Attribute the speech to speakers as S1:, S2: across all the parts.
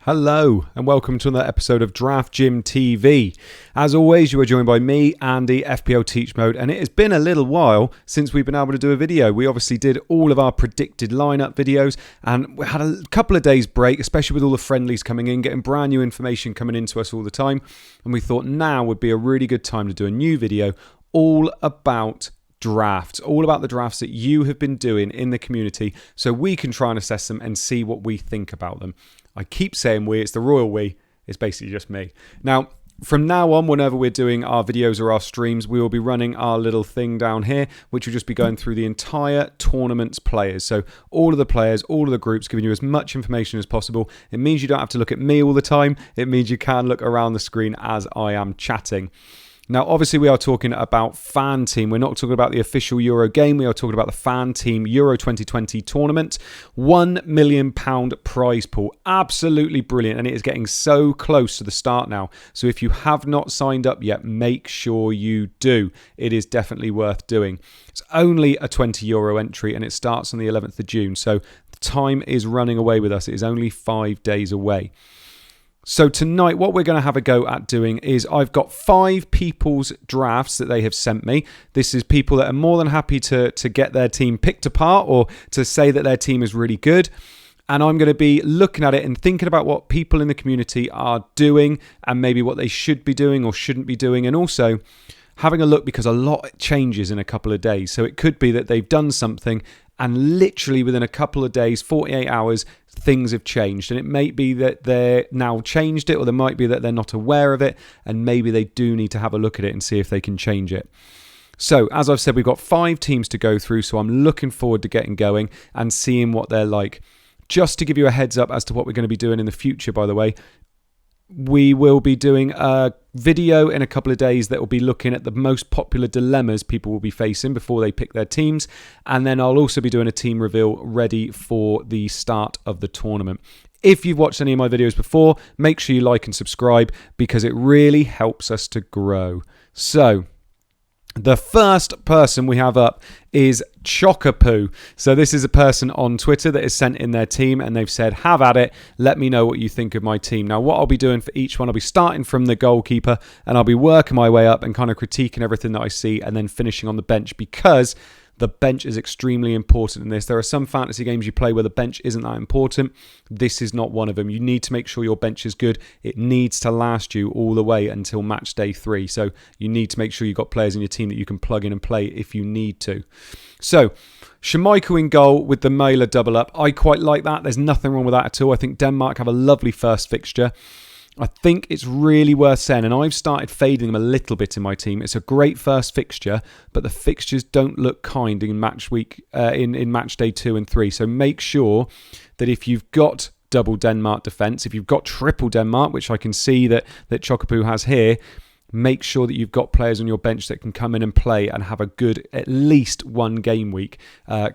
S1: Hello and welcome to another episode of Draft Gym TV. As always, you are joined by me, Andy, FPL Teach Mode, and it has been a little while since we've been able to do a video. We obviously did all of our predicted lineup videos and we had a couple of days break, especially with all the friendlies coming in, getting brand new information coming into us all the time. And we thought now would be a really good time to do a new video all about drafts, all about the drafts that you have been doing in the community so we can try and assess them and see what we think about them. I keep saying we, it's the royal we, it's basically just me. Now, from now on, whenever we're doing our videos or our streams, we will be running our little thing down here, which will just be going through the entire tournament's players. So all of the players, all of the groups, giving you as much information as possible. It means you don't have to look at me all the time. It means you can look around the screen as I am chatting. Now, obviously, we are talking about FanTeam. We're not talking about the official Euro game. We are talking about the FanTeam Euro 2020 tournament. £1 million prize pool. Absolutely brilliant. And it is getting so close to the start now. So if you have not signed up yet, make sure you do. It is definitely worth doing. It's only a €20 entry and it starts on the 11th of June. So the time is running away with us. It is only 5 days away. So tonight, what we're going to have a go at doing is I've got 5 people's drafts that they have sent me. This is people that are more than happy to get their team picked apart or to say that their team is really good. And I'm going to be looking at it and thinking about what people in the community are doing and maybe what they should be doing or shouldn't be doing. And also having a look because a lot changes in a couple of days. So it could be that they've done something and literally within a couple of days, 48 hours, things have changed. And it may be that they're now changed it, or there might be that they're not aware of it. And maybe they do need to have a look at it and see if they can change it. So, as I've said, we've got 5 teams to go through. So I'm looking forward to getting going and seeing what they're like. Just to give you a heads up as to what we're going to be doing in the future, by the way, we will be doing a video in a couple of days that will be looking at the most popular dilemmas people will be facing before they pick their teams. And then I'll also be doing a team reveal ready for the start of the tournament. If you've watched any of my videos before, make sure you like and subscribe because it really helps us to grow. So the first person we have up is Chockapoo. So this is a person on Twitter that has sent in their team and they've said, have at it. Let me know what you think of my team. Now, what I'll be doing for each one, I'll be starting from the goalkeeper and I'll be working my way up and kind of critiquing everything that I see and then finishing on the bench because the bench is extremely important in this. There are some fantasy games you play where the bench isn't that important. This is not one of them. You need to make sure your bench is good. It needs to last you all the way until match day 3. So you need to make sure you've got players in your team that you can plug in and play if you need to. So Schmeichel in goal with the Mailer double up. I quite like that. There's nothing wrong with that at all. I think Denmark have a lovely first fixture. I think it's really worth saying, and I've started fading them a little bit in my team. It's a great first fixture, but the fixtures don't look kind in match week, in match day 2 and 3. So make sure that if you've got double Denmark defence, if you've got triple Denmark, which I can see that Chockapoo has here, make sure that you've got players on your bench that can come in and play and have a good, at least one game week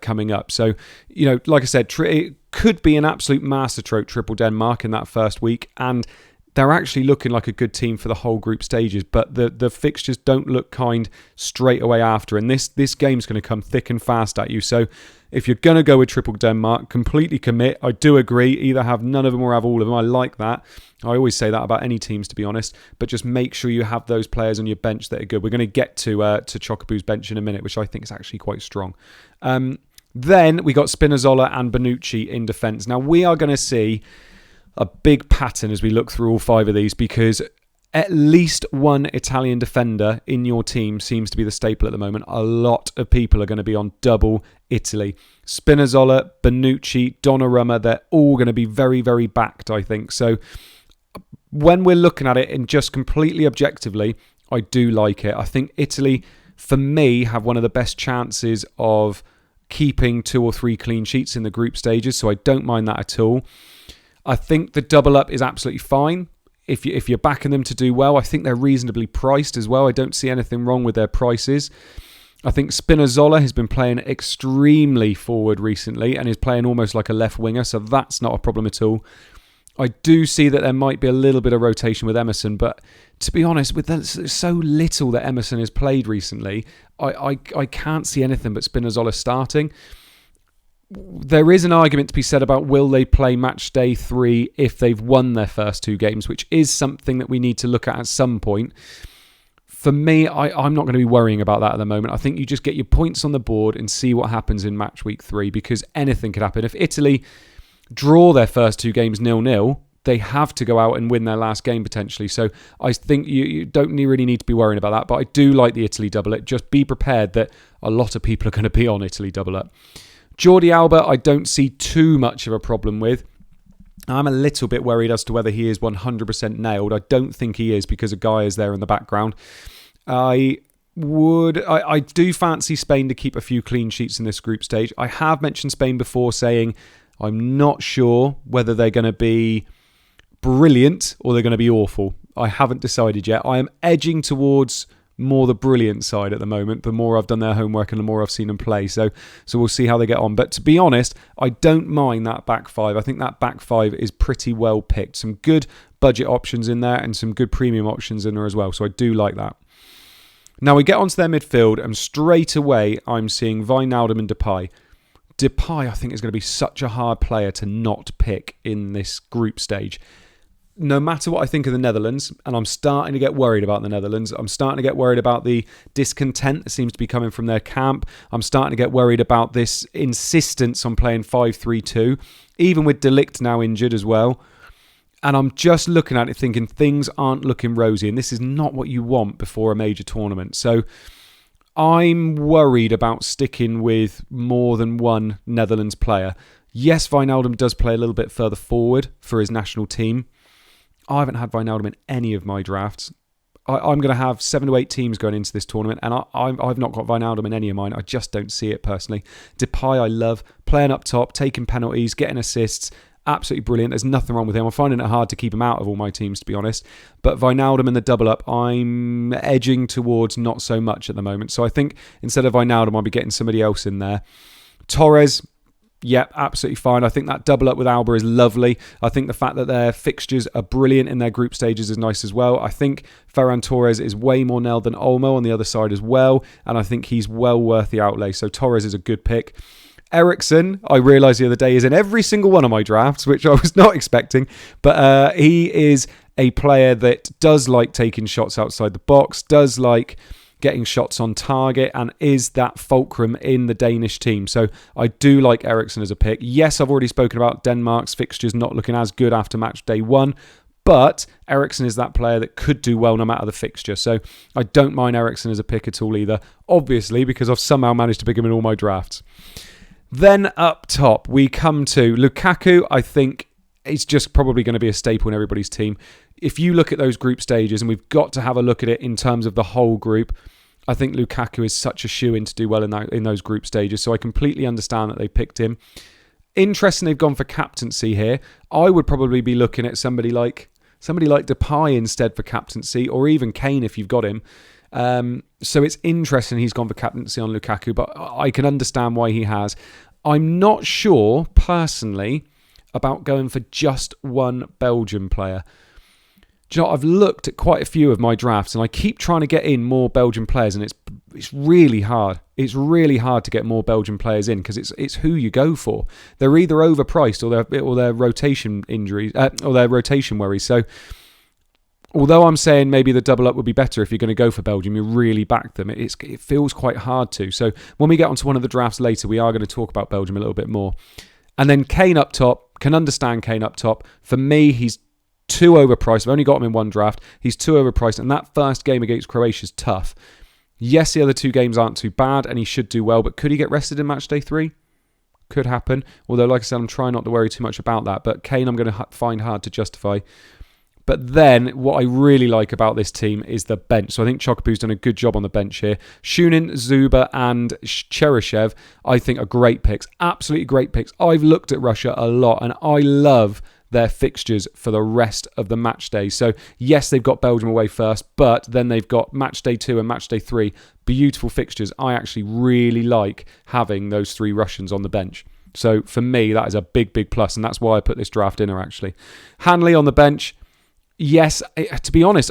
S1: coming up. So, you know, like I said, it could be an absolute masterstroke triple Denmark in that first week, and they're actually looking like a good team for the whole group stages, but the fixtures don't look kind straight away after. And this game's going to come thick and fast at you. So if you're going to go with triple Denmark, completely commit. I do agree. Either have none of them or have all of them. I like that. I always say that about any teams, to be honest. But just make sure you have those players on your bench that are good. We're going to get to Chockapoo's bench in a minute, which I think is actually quite strong. Then we got Spinazzola and Bonucci in defence. Now we are going to see a big pattern as we look through all 5 of these because at least one Italian defender in your team seems to be the staple at the moment. A lot of people are going to be on double Italy. Spinazzola, Bonucci, Donnarumma, they're all going to be very, very backed, I think. So when we're looking at it and just completely objectively, I do like it. I think Italy, for me, have one of the best chances of keeping 2 or 3 clean sheets in the group stages, so I don't mind that at all. I think the double up is absolutely fine. If you're backing them to do well, I think they're reasonably priced as well. I don't see anything wrong with their prices. I think Spinazzola has been playing extremely forward recently and is playing almost like a left winger, so that's not a problem at all. I do see that there might be a little bit of rotation with Emerson, but to be honest, with so little that Emerson has played recently, I can't see anything but Spinazzola starting. there is an argument to be said about will they play match day 3 if they've won their first 2 games, which is something that we need to look at some point. For me, I'm not going to be worrying about that at the moment. I think you just get your points on the board and see what happens in match week 3, because anything could happen. If Italy draw their first 2 games 0-0, they have to go out and win their last game potentially. So I think you don't really need to be worrying about that. But I do like the Italy double up. Just be prepared that a lot of people are going to be on Italy double up. Geordi Albert, I don't see too much of a problem with. I'm a little bit worried as to whether he is 100% nailed. I don't think he is, because a guy is there in the background. I do fancy Spain to keep a few clean sheets in this group stage. I have mentioned Spain before, saying I'm not sure whether they're going to be brilliant or they're going to be awful. I haven't decided yet. I am edging towards more the brilliant side at the moment, the more I've done their homework and the more I've seen them play. So we'll see how they get on. But to be honest, I don't mind that back 5. I think that back 5 is pretty well picked. Some good budget options in there and some good premium options in there as well. So I do like that. Now we get onto their midfield, and straight away I'm seeing Wijnaldum and Depay. Depay, I think, is going to be such a hard player to not pick in this group stage. No matter what I think of the Netherlands, and I'm starting to get worried about the Netherlands. I'm starting to get worried about the discontent that seems to be coming from their camp. I'm starting to get worried about this insistence on playing 5-3-2, even with De Ligt now injured as well. And I'm just looking at it thinking things aren't looking rosy, and this is not what you want before a major tournament. So I'm worried about sticking with more than one Netherlands player. Yes, Wijnaldum does play a little bit further forward for his national team. I haven't had Wijnaldum in any of my drafts. I'm going to have 7 to 8 teams going into this tournament, and I've not got Wijnaldum in any of mine. I just don't see it personally. Depay I love, playing up top, taking penalties, getting assists, absolutely brilliant. There's nothing wrong with him. I'm finding it hard to keep him out of all my teams, to be honest. But Wijnaldum in the double up, I'm edging towards not so much at the moment. So I think instead of Wijnaldum, I'll be getting somebody else in there. Torres, yep, absolutely fine. I think that double up with Alba is lovely. I think the fact that their fixtures are brilliant in their group stages is nice as well. I think Ferran Torres is way more nailed than Olmo on the other side as well, and I think he's well worth the outlay. So Torres is a good pick. Eriksen, I realised the other day, is in every single one of my drafts, which I was not expecting, but he is a player that does like taking shots outside the box, does like getting shots on target, and is that fulcrum in the Danish team. So I do like Eriksen as a pick. Yes, I've already spoken about Denmark's fixtures not looking as good after match day 1, but Eriksen is that player that could do well no matter the fixture. So I don't mind Eriksen as a pick at all either, obviously, because I've somehow managed to pick him in all my drafts. Then up top, we come to Lukaku. I think it's just probably going to be a staple in everybody's team. If you look at those group stages, and we've got to have a look at it in terms of the whole group, I think Lukaku is such a shoo-in to do well in those group stages. So I completely understand that they picked him. Interesting, they've gone for captaincy here. I would probably be looking at somebody like Depay instead for captaincy, or even Kane if you've got him. So it's interesting he's gone for captaincy on Lukaku, but I can understand why he has. I'm not sure, personally, about going for just one Belgian player. Do you know, I've looked at quite a few of my drafts, and I keep trying to get in more Belgian players, and it's really hard. It's really hard to get more Belgian players in, because it's who you go for. They're either overpriced or they're rotation injuries or their rotation worries. So although I'm saying maybe the double up would be better if you're going to go for Belgium, you really back them. It feels quite hard to. So when we get onto one of the drafts later, we are going to talk about Belgium a little bit more. And then Kane up top, can understand Kane up top. For me, he's too overpriced. I've only got him in one draft. He's too overpriced, and that first game against Croatia is tough. Yes, the other 2 games aren't too bad, and he should do well, but could he get rested in match day 3? Could happen. Although, like I said, I'm trying not to worry too much about that. But Kane, I'm going to find hard to justify. But then what I really like about this team is the bench. So I think Chocopu's done a good job on the bench here. Shunin, Zuba and Cheryshev, I think, are great picks. Absolutely great picks. I've looked at Russia a lot, and I love their fixtures for the rest of the match days. So yes, they've got Belgium away first, but then they've got match day 2 and match day 3. Beautiful fixtures. I actually really like having those 3 Russians on the bench. So for me, that is a big, big plus, and that's why I put this draft in here, actually. Hanley on the bench. Yes, to be honest,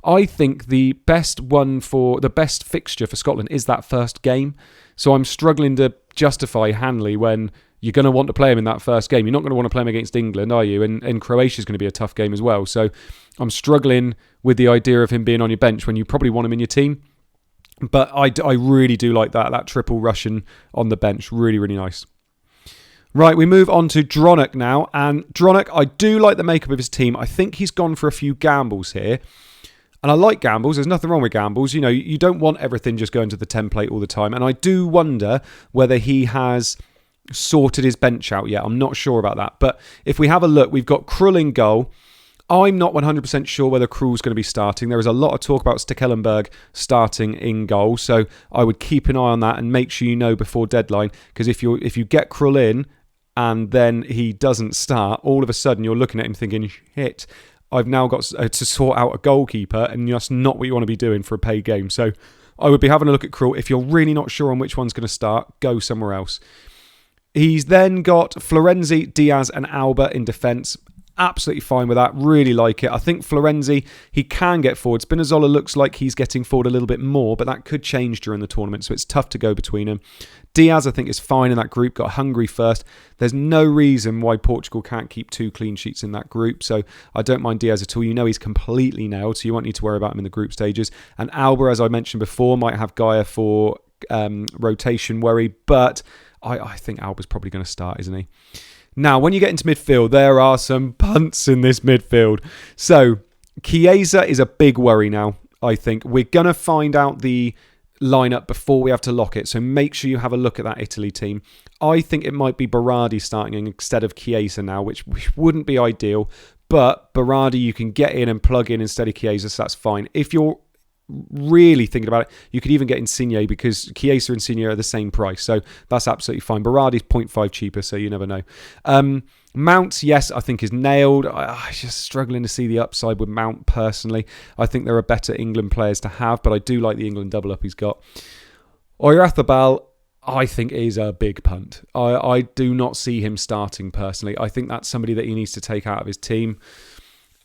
S1: I think the best fixture for Scotland is that first game. So I'm struggling to justify Hanley when you're going to want to play him in that first game. You're not going to want to play him against England, are you? And Croatia's going to be a tough game as well. So I'm struggling with the idea of him being on your bench when you probably want him in your team. But I really do like that triple Russian on the bench. Really, really nice. Right, we move on to Dronic now. And Dronic, I do like the makeup of his team. I think he's gone for a few gambles here. And I like gambles. There's nothing wrong with gambles. You know, you don't want everything just going to the template all the time. And I do wonder whether he has sorted his bench out yet. I'm not sure about that. But if we have a look, we've got Krull in goal. I'm not 100% sure whether Krull's going to be starting. There is a lot of talk about Stekelenburg starting in goal. So I would keep an eye on that and make sure you know before deadline. Because if you get Krull in and then he doesn't start, all of a sudden you're looking at him thinking, shit, I've now got to sort out a goalkeeper, and that's not what you want to be doing for a paid game. So I would be having a look at Krull. If you're really not sure on which one's going to start, go somewhere else. He's then got Florenzi, Diaz and Albert in defence. Absolutely fine with that. Really like it. I think Florenzi, he can get forward. Spinazzola looks like he's getting forward a little bit more, but that could change during the tournament, so it's tough to go between them. Diaz, I think, is fine in that group. Got Hungary first. There's no reason why Portugal can't keep 2 clean sheets in that group, so I don't mind Diaz at all. You know he's completely nailed, so you won't need to worry about him in the group stages. And Albert, as I mentioned before, might have Gaia for rotation worry, but I think Albert's probably going to start, isn't he? Now, when you get into midfield, there are some punts in this midfield. So, Chiesa is a big worry now, I think. We're going to find out the lineup before we have to lock it, so make sure you have a look at that Italy team. I think it might be Berardi starting instead of Chiesa now, which wouldn't be ideal. But Berardi you can get in and plug in instead of Chiesa, so that's fine. If you're really thinking about it, you could even get Insigne because Chiesa and Insigne are the same price, so that's absolutely fine. Berardi's 0.5 cheaper, so you never know. Mount, yes, I think is nailed. I'm just struggling to see the upside with Mount personally. I think there are better England players to have, but I do like the England double up he's got. Oyarzabal, I think is a big punt. I do not see him starting personally. I think that's somebody that he needs to take out of his team.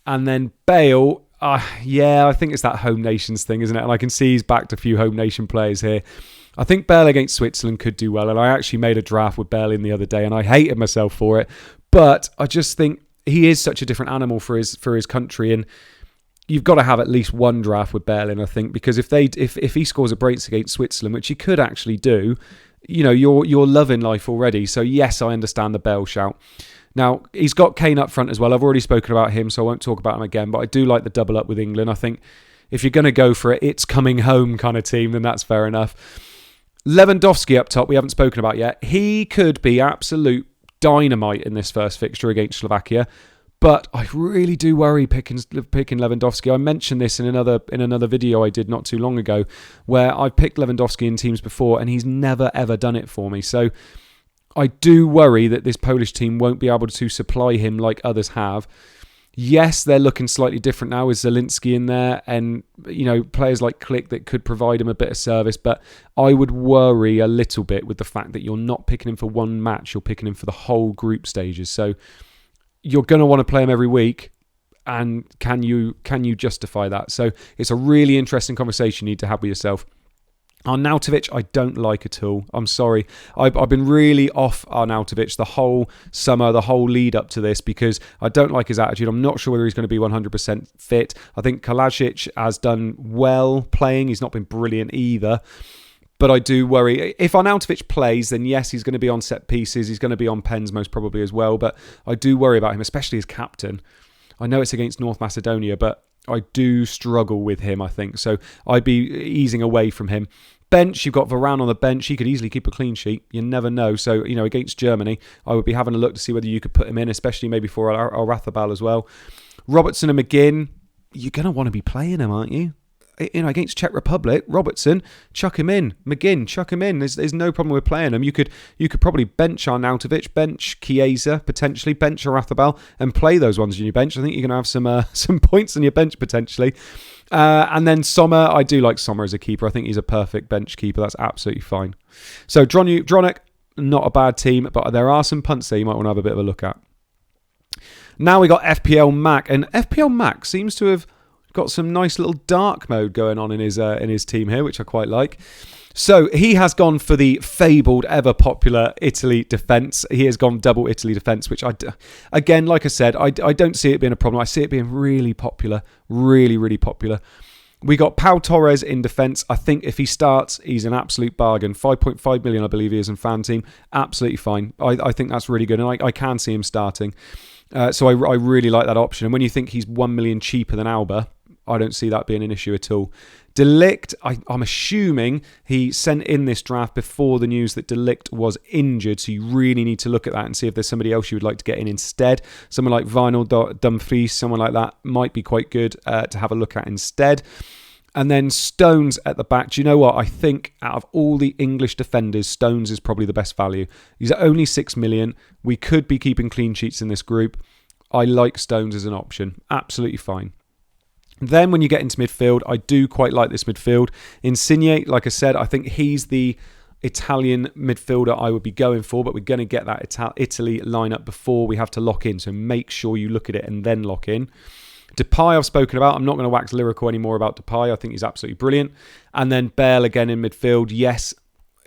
S1: And then Bale, I think it's that home nations thing, isn't it? And I can see he's backed a few home nation players here. I think Bale against Switzerland could do well, and I actually made a draft with Bale in the other day, and I hated myself for it. But I just think he is such a different animal for his country, and you've got to have at least one draft with Bale in, I think, because if he scores a brace against Switzerland, which he could actually do, you know, you're loving life already. So yes, I understand the Bale shout. Now, he's got Kane up front as well. I've already spoken about him, so I won't talk about him again. But I do like the double up with England. I think if you're going to go for it, it's coming home kind of team, then that's fair enough. Lewandowski up top, we haven't spoken about yet. He could be absolute dynamite in this first fixture against Slovakia. But I really do worry picking Lewandowski. I mentioned this in another video I did not too long ago, where I've picked Lewandowski in teams before, and he's never, ever done it for me. So I do worry that this Polish team won't be able to supply him like others have. Yes, they're looking slightly different now with Zielinski in there and, you know, players like Klich that could provide him a bit of service. But I would worry a little bit with the fact that you're not picking him for one match. You're picking him for the whole group stages. So you're going to want to play him every week. And can you justify that? So it's a really interesting conversation you need to have with yourself. Arnautovic, I don't like at all. I'm sorry. I've been really off Arnautovic the whole summer, the whole lead up to this, because I don't like his attitude. I'm not sure whether he's going to be 100% fit. I think Kalajdzic has done well playing. He's not been brilliant either. But I do worry. If Arnautovic plays, then yes, he's going to be on set pieces. He's going to be on pens most probably as well. But I do worry about him, especially as captain. I know it's against North Macedonia, but I do struggle with him, I think. So I'd be easing away from him. Bench, you've got Varane on the bench. He could easily keep a clean sheet. You never know. So, you know, against Germany, I would be having a look to see whether you could put him in, especially maybe for Oyarzabal as well. Robertson and McGinn, you're going to want to be playing him, aren't you? You know, against Czech Republic, Robertson, chuck him in. McGinn, chuck him in. There's no problem with playing him. You could probably bench Arnautovic, bench Chiesa, potentially bench Oyarzabal, and play those ones on your bench. I think you're going to have some points on your bench potentially. And then Sommer, I do like Sommer as a keeper. I think he's a perfect bench keeper. That's absolutely fine. So Dronic, not a bad team, but there are some punts there you might want to have a bit of a look at. Now we got FPL Mac, and FPL Mac seems to have got some nice little dark mode going on in his team here, which I quite like. So he has gone for the fabled, ever popular Italy defence. He has gone double Italy defence, which again, like I said, I don't see it being a problem. I see it being really popular, really, really popular. We got Pau Torres in defence. I think if he starts, he's an absolute bargain. 5.5 million, I believe he is in FanTeam. Absolutely fine. I think that's really good, and I can see him starting. So I really like that option. And when you think he's 1 million cheaper than Alba, I don't see that being an issue at all. De Ligt, I'm assuming he sent in this draft before the news that De Ligt was injured, so you really need to look at that and see if there's somebody else you would like to get in instead. Someone like Wijnaldum Dumfries, someone like that might be quite good to have a look at instead. And then Stones at the back. Do you know what? I think out of all the English defenders, Stones is probably the best value. He's at only 6 million. We could be keeping clean sheets in this group. I like Stones as an option. Absolutely fine. Then when you get into midfield, I do quite like this midfield. Insigne, like I said, I think he's the Italian midfielder I would be going for, but we're going to get that Italy lineup before we have to lock in. So make sure you look at it and then lock in. Depay I've spoken about. I'm not going to wax lyrical anymore about Depay. I think he's absolutely brilliant. And then Bale again in midfield. Yes,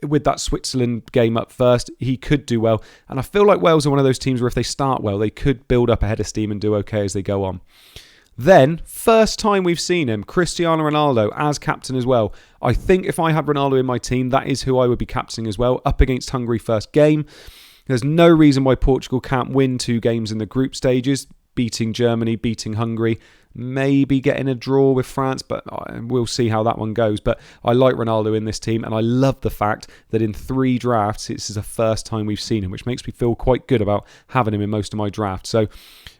S1: with that Switzerland game up first, he could do well. And I feel like Wales are one of those teams where if they start well, they could build up a head of steam and do okay as they go on. Then, first time we've seen him, Cristiano Ronaldo as captain as well. I think if I had Ronaldo in my team, that is who I would be captaining as well. Up against Hungary first game. There's no reason why Portugal can't win 2 games in the group stages. Beating Germany, beating Hungary, maybe getting a draw with France, but we'll see how that one goes. But I like Ronaldo in this team, and I love the fact that in 3 drafts, this is the first time we've seen him, which makes me feel quite good about having him in most of my drafts. So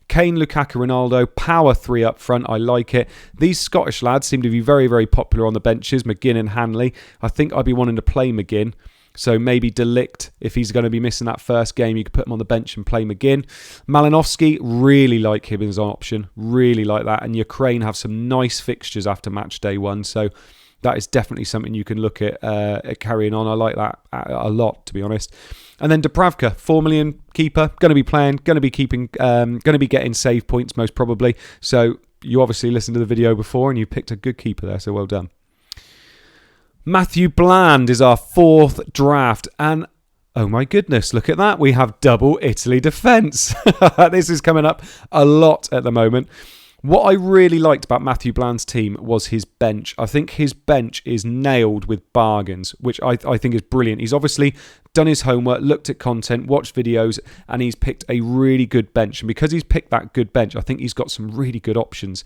S1: Kane, Lukaku, Ronaldo, power 3 up front. I like it. These Scottish lads seem to be very, very popular on the benches, McGinn and Hanley. I think I'd be wanting to play McGinn. So maybe De Ligt, if he's going to be missing that first game, you could put him on the bench and play McGinn. Malinowski, really like him as an option. Really like that. And Ukraine have some nice fixtures after match day 1. So that is definitely something you can look at carrying on. I like that a lot, to be honest. And then Dubravka, 4 million keeper, going to be playing, going to be keeping, going to be getting save points most probably. So you obviously listened to the video before and you picked a good keeper there. So well done. Matthew Bland is our 4th draft, and oh my goodness, look at that. We have double Italy defence. This is coming up a lot at the moment. What I really liked about Matthew Bland's team was his bench. I think his bench is nailed with bargains, which I think is brilliant. He's obviously done his homework, looked at content, watched videos, and he's picked a really good bench. And because he's picked that good bench, I think he's got some really good options.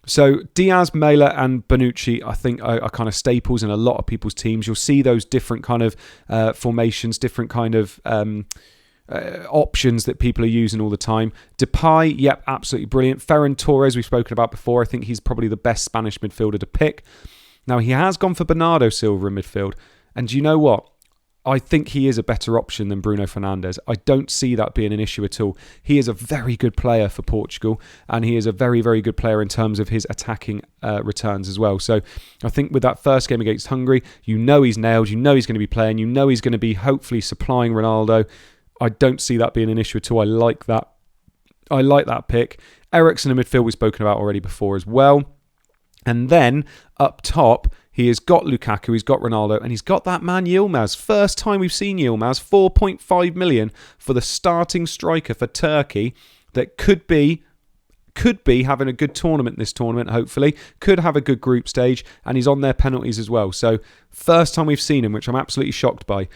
S1: So Diaz, Mela and Bonucci, I think are kind of staples in a lot of people's teams. You'll see those different kind of formations, different kind of options that people are using all the time. Depay, yep, absolutely brilliant. Ferran Torres, we've spoken about before. I think he's probably the best Spanish midfielder to pick. Now, he has gone for Bernardo Silva in midfield. And do you know what? I think he is a better option than Bruno Fernandes. I don't see that being an issue at all. He is a very good player for Portugal, and he is a very, very good player in terms of his attacking returns as well. So I think with that first game against Hungary, you know he's nailed, you know he's going to be playing, you know he's going to be hopefully supplying Ronaldo. I don't see that being an issue at all. I like that. I like that pick. Eriksen in midfield we've spoken about already before as well. And then up top, he has got Lukaku, he's got Ronaldo, and he's got that man Yilmaz. First time we've seen Yilmaz, 4.5 million for the starting striker for Turkey that could be having a good tournament this tournament, hopefully. Could have a good group stage, and he's on their penalties as well. So first time we've seen him, which I'm absolutely shocked by.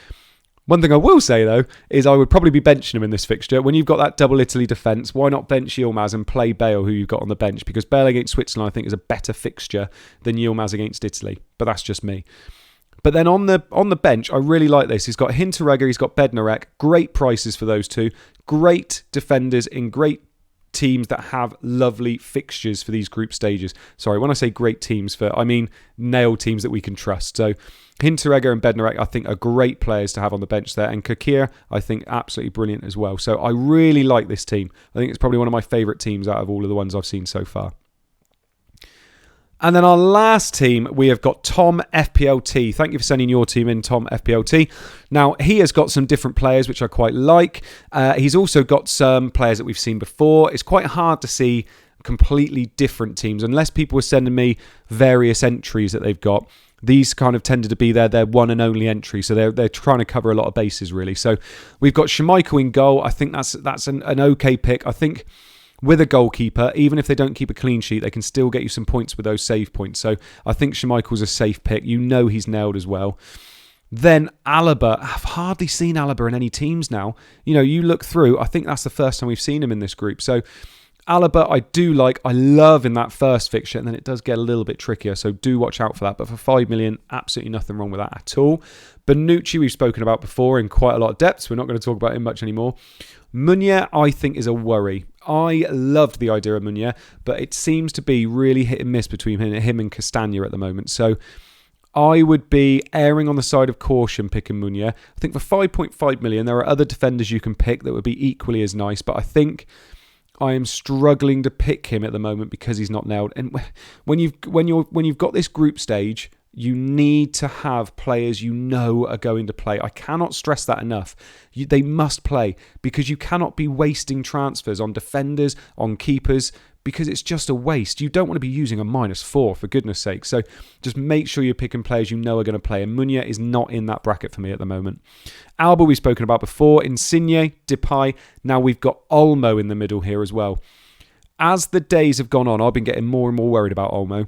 S1: One thing I will say, though, is I would probably be benching him in this fixture. When you've got that double Italy defence, why not bench Yilmaz and play Bale, who you've got on the bench? Because Bale against Switzerland, I think, is a better fixture than Yilmaz against Italy. But that's just me. But then on the bench, I really like this. He's got Hinteregger, he's got Bednarek. Great prices for those two. Great defenders in great teams that have lovely fixtures for these group stages. Sorry, when I say great teams, I mean nailed teams that we can trust. So Hinteregger and Bednarek, I think, are great players to have on the bench there. And Kekir, I think, absolutely brilliant as well. So I really like this team. I think it's probably one of my favourite teams out of all of the ones I've seen so far. And then our last team, we have got Tom FPLT. Thank you for sending your team in, Tom FPLT. Now, he has got some different players, which I quite like. He's also got some players that we've seen before. It's quite hard to see completely different teams, unless people were sending me various entries that they've got. These kind of tended to be their one and only entry, so they're trying to cover a lot of bases really. So we've got Schmeichel in goal. I think that's an okay pick. I think with a goalkeeper, even if they don't keep a clean sheet, they can still get you some points with those save points. So I think Schmeichel's a safe pick. You know he's nailed as well. Then Alaba. I've hardly seen Alaba in any teams now. You know, you look through, I think that's the first time we've seen him in this group. So Alaba, I do like. I love in that first fixture, and then it does get a little bit trickier, so do watch out for that. But for 5 million, absolutely nothing wrong with that at all. Bonucci, we've spoken about before in quite a lot of depth, so we're not going to talk about him much anymore. Meunier, I think, is a worry. I loved the idea of Meunier, but it seems to be really hit and miss between him and Castagna at the moment. So I would be erring on the side of caution picking Meunier. I think for 5.5 million, there are other defenders you can pick that would be equally as nice, but I think I am struggling to pick him at the moment because he's not nailed. And when you've got this group stage, you need to have players you know are going to play. I cannot stress that enough. They must play, because you cannot be wasting transfers on defenders, on keepers, because it's just a waste. You don't want to be using a -4, for goodness sake. So just make sure you're picking players you know are going to play. And Meunier is not in that bracket for me at the moment. Alba we've spoken about before. Insigne, Depay. Now we've got Olmo in the middle here as well. As the days have gone on, I've been getting more and more worried about Olmo.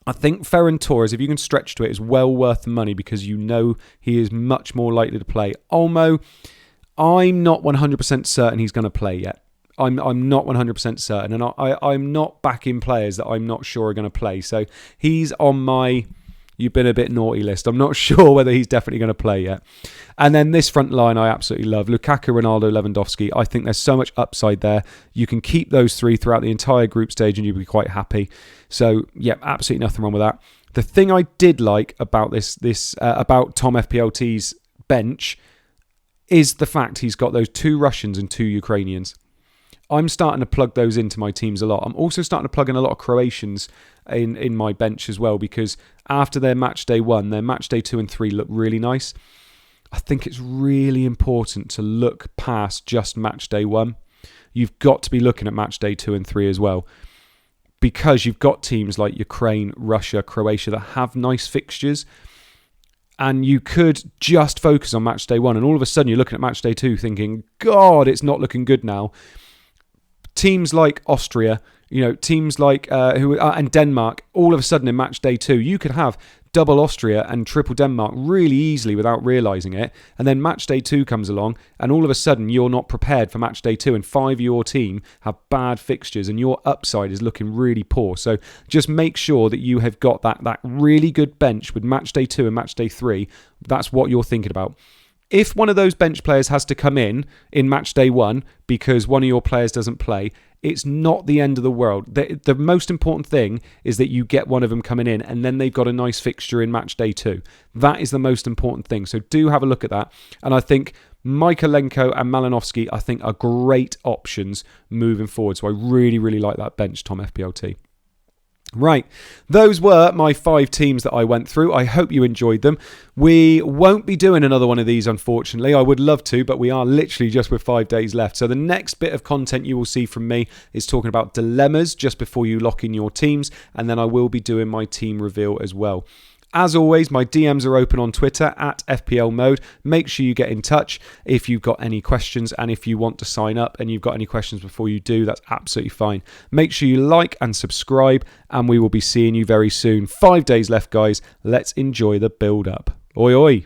S1: I think Ferran Torres, if you can stretch to it, is well worth the money because you know he is much more likely to play. Olmo, I'm not 100% certain he's going to play yet. I'm not 100% certain, and I'm not backing players that I'm not sure are going to play. So he's on my "you've been a bit naughty" list. I'm not sure whether he's definitely going to play yet. And then this front line I absolutely love. Lukaku, Ronaldo, Lewandowski. I think there's so much upside there. You can keep those three throughout the entire group stage and you'll be quite happy. So, yeah, absolutely nothing wrong with that. The thing I did like about about Tom FPLT's bench is the fact he's got those 2 Russians and 2 Ukrainians. I'm starting to plug those into my teams a lot. I'm also starting to plug in a lot of Croatians in my bench as well, because after their match day 1, their match day 2 and 3 look really nice. I think it's really important to look past just match day 1. You've got to be looking at match day 2 and 3 as well, because you've got teams like Ukraine, Russia, Croatia that have nice fixtures, and you could just focus on match day 1, and all of a sudden you're looking at match day 2 thinking, God, it's not looking good now. Teams like Austria, teams like and Denmark, all of a sudden in match day 2, you could have double Austria and triple Denmark really easily without realising it. And then match day 2 comes along, and all of a sudden you're not prepared for match day 2, and 5 of your team have bad fixtures, and your upside is looking really poor. So just make sure that you have got that really good bench with match day 2 and match day 3. That's what you're thinking about. If one of those bench players has to come in match day 1 because one of your players doesn't play, it's not the end of the world. The most important thing is that you get one of them coming in and then they've got a nice fixture in match day 2. That is the most important thing. So do have a look at that. And I think Mykolenko and Malinovsky, I think, are great options moving forward. So I really, really like that bench, Tom FPLT. Right, those were my 5 teams that I went through. I hope you enjoyed them. We won't be doing another one of these, unfortunately. I would love to, but we are literally just with 5 days left. So the next bit of content you will see from me is talking about dilemmas just before you lock in your teams, and then I will be doing my team reveal as well. As always, my DMs are open on Twitter at FPL Mode. Make sure you get in touch if you've got any questions, and if you want to sign up and you've got any questions before you do, that's absolutely fine. Make sure you like and subscribe, and we will be seeing you very soon. 5 days left, guys. Let's enjoy the build-up. Oi, oi.